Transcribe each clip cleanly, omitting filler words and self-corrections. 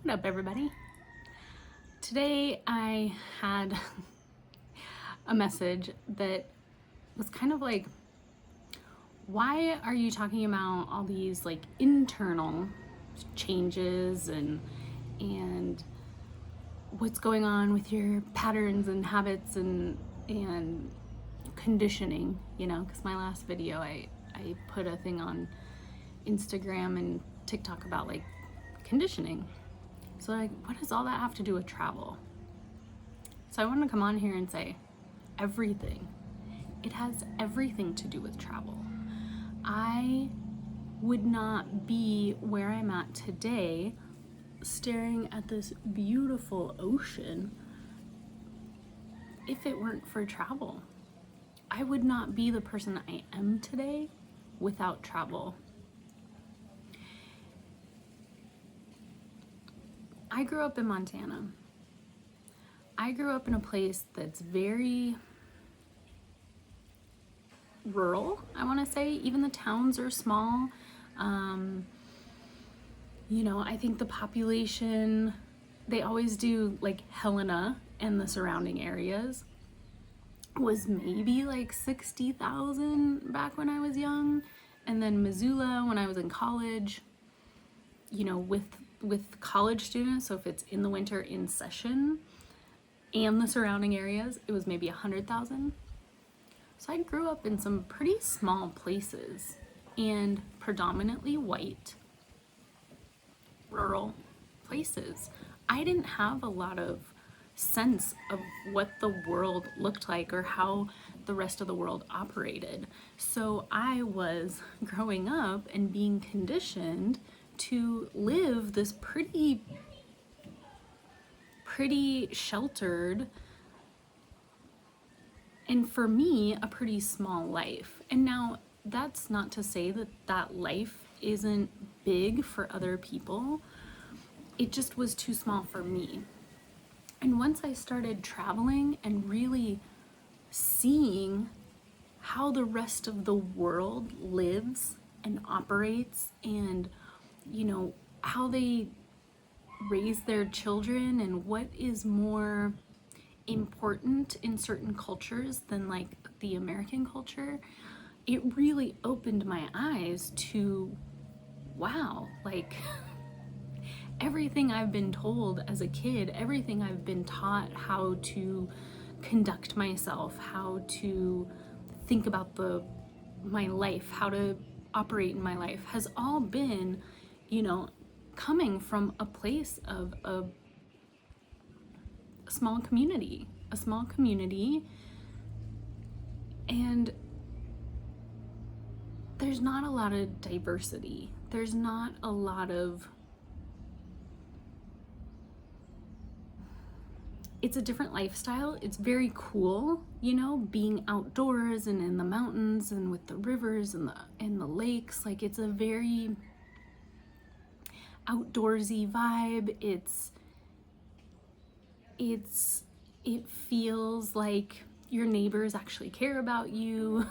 What up, everybody? Today I had a message that was kind of like, why are you talking about all these like internal changes and what's going on with your patterns and habits and conditioning, because my last video I put a thing on Instagram and TikTok about like conditioning. So like, what does all that have to do with travel? So I want to come on here and say everything. It has everything to do with travel. I would not be where I'm at today staring at this beautiful ocean if it weren't for travel. I would not be the person I am today without travel. I grew up in Montana. I grew up in a place that's very rural, I want to say. Even the towns are small. I think the population, they always do like Helena and the surrounding areas, was maybe like 60,000 back when I was young. And then Missoula when I was in college, with college students, so if it's in the winter in session and the surrounding areas, it was maybe 100,000. So I grew up in some pretty small places and predominantly white, rural places. I didn't have a lot of sense of what the world looked like or how the rest of the world operated. So I was growing up and being conditioned to live this pretty sheltered, and for me, a pretty small life. And now that's not to say that that life isn't big for other people. It just was too small for me. And once I started traveling and really seeing how the rest of the world lives and operates, and how they raise their children and what is more important in certain cultures than like the American culture, it really opened my eyes to, wow, like everything I've been told as a kid, everything I've been taught how to conduct myself, how to think about my life, how to operate in my life, has all been, coming from a place of a small community, and there's not a lot of diversity. There's not a lot of, it's a different lifestyle. It's very cool, being outdoors and in the mountains and with the rivers and the lakes. Like, it's a very outdoorsy vibe. It feels like your neighbors actually care about you.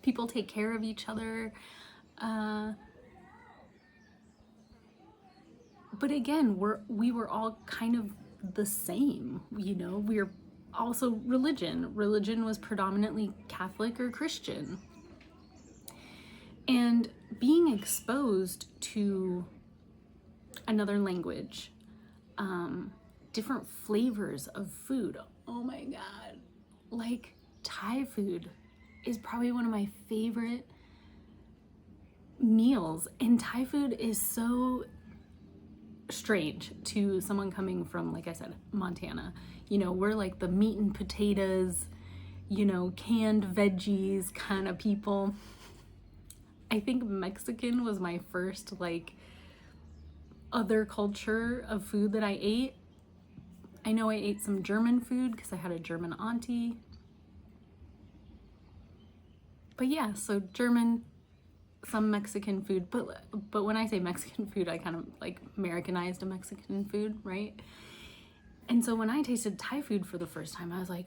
People take care of each other. But again, we were all kind of the same, we're also religion was predominantly Catholic or Christian, and being exposed to another language, different flavors of food. Oh my god, like Thai food is probably one of my favorite meals, and Thai food is so strange to someone coming from, like I said, Montana. We're like the meat and potatoes, canned veggies kind of people. I think Mexican was my first like other culture of food that I ate. I know I ate some German food because I had a German auntie. But yeah, so German, some Mexican food, but when I say Mexican food, I kind of like Americanized a Mexican food, right? And so when I tasted Thai food for the first time, I was like,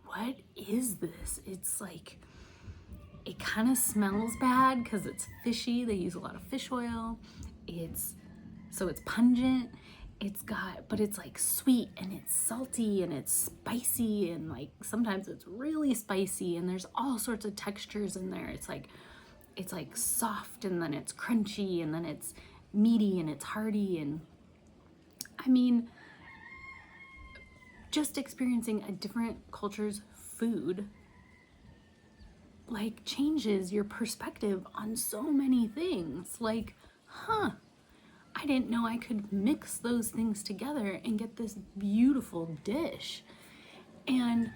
what is this? It's like, it kind of smells bad because it's fishy. They use a lot of fish oil. It's So it's pungent, but it's like sweet and it's salty and it's spicy, and like sometimes it's really spicy, and there's all sorts of textures in there. It's like soft, and then it's crunchy, and then it's meaty, and it's hearty. And I mean, just experiencing a different culture's food like changes your perspective on so many things. Like, I didn't know I could mix those things together and get this beautiful dish. And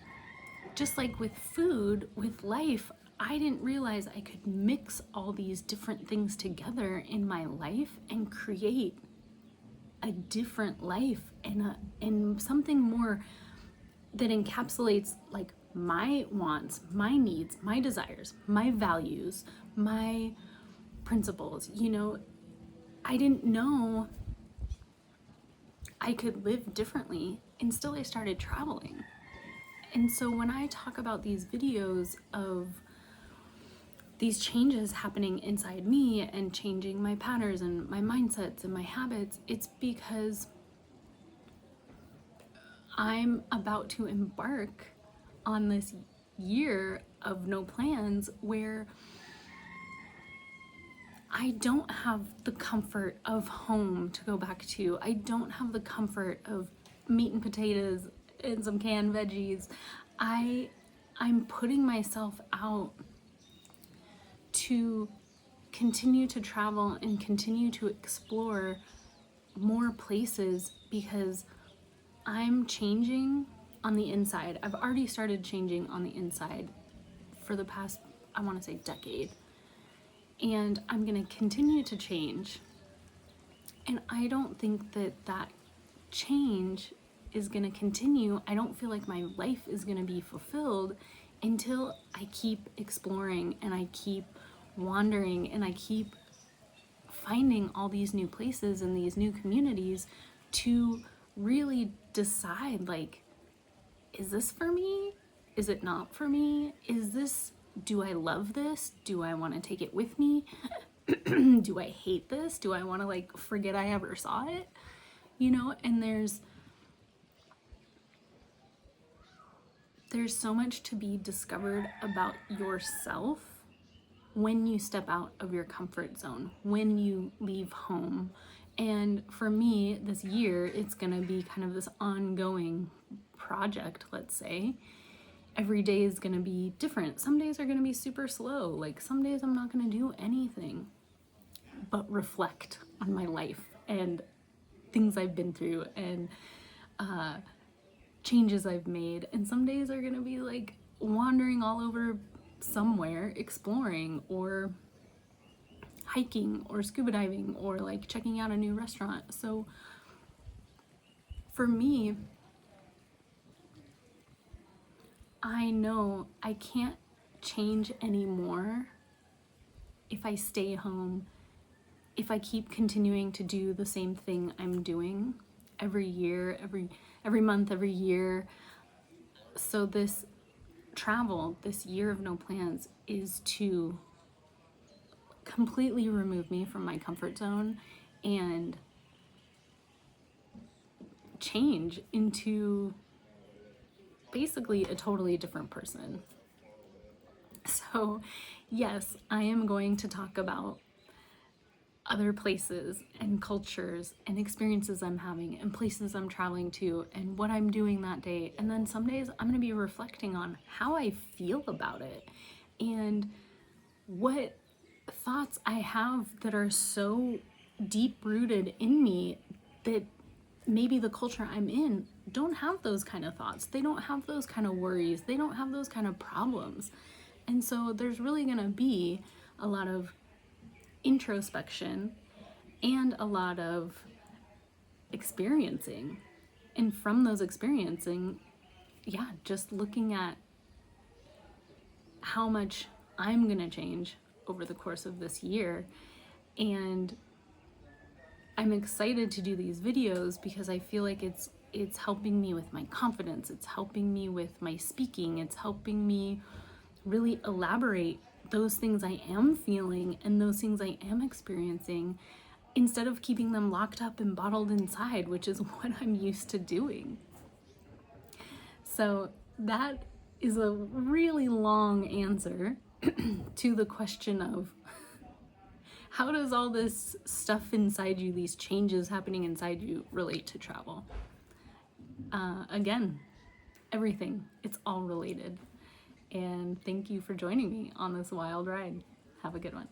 just like with food, with life, I didn't realize I could mix all these different things together in my life and create a different life and something more that encapsulates like my wants, my needs, my desires, my values, my principles. I didn't know I could live differently until I started traveling. And so when I talk about these videos of these changes happening inside me and changing my patterns and my mindsets and my habits, it's because I'm about to embark on this year of no plans where I don't have the comfort of home to go back to. I don't have the comfort of meat and potatoes and some canned veggies. I'm putting myself out to continue to travel and continue to explore more places because I'm changing on the inside. I've already started changing on the inside for the past, I want to say, decade. And I'm going to continue to change. And I don't think that change is going to continue. I don't feel like my life is going to be fulfilled until I keep exploring and I keep wandering and I keep finding all these new places and these new communities to really decide, like, is this for me? Is it not for me? Do I love this? Do I want to take it with me? Do I hate this? Do I want to like forget I ever saw it? And there's so much to be discovered about yourself when you step out of your comfort zone, when you leave home. And for me, this year, it's going to be kind of this ongoing project, let's say. Every day is going to be different. Some days are going to be super slow. Like some days I'm not going to do anything but reflect on my life and things I've been through and changes I've made. And some days are going to be like wandering all over somewhere, exploring or hiking or scuba diving or like checking out a new restaurant. So for me, I know I can't change anymore if I stay home, if I keep continuing to do the same thing I'm doing every year, every month, every year. So this travel, this year of no plans, is to completely remove me from my comfort zone and change into basically a totally different person. So yes, I am going to talk about other places and cultures and experiences I'm having and places I'm traveling to and what I'm doing that day. And then some days I'm going to be reflecting on how I feel about it and what thoughts I have that are so deep rooted in me that maybe the culture I'm in don't have those kind of thoughts. They don't have those kind of worries. They don't have those kind of problems. And so there's really going to be a lot of introspection and a lot of experiencing. And from those experiencing, just looking at how much I'm going to change over the course of this year. And I'm excited to do these videos because I feel like it's helping me with my confidence. It's helping me with my speaking. It's helping me really elaborate those things I am feeling and those things I am experiencing instead of keeping them locked up and bottled inside, which is what I'm used to doing. So that is a really long answer to the question of how does all this stuff inside you, these changes happening inside you, relate to travel? Again, everything. It's all related. And thank you for joining me on this wild ride. Have a good one.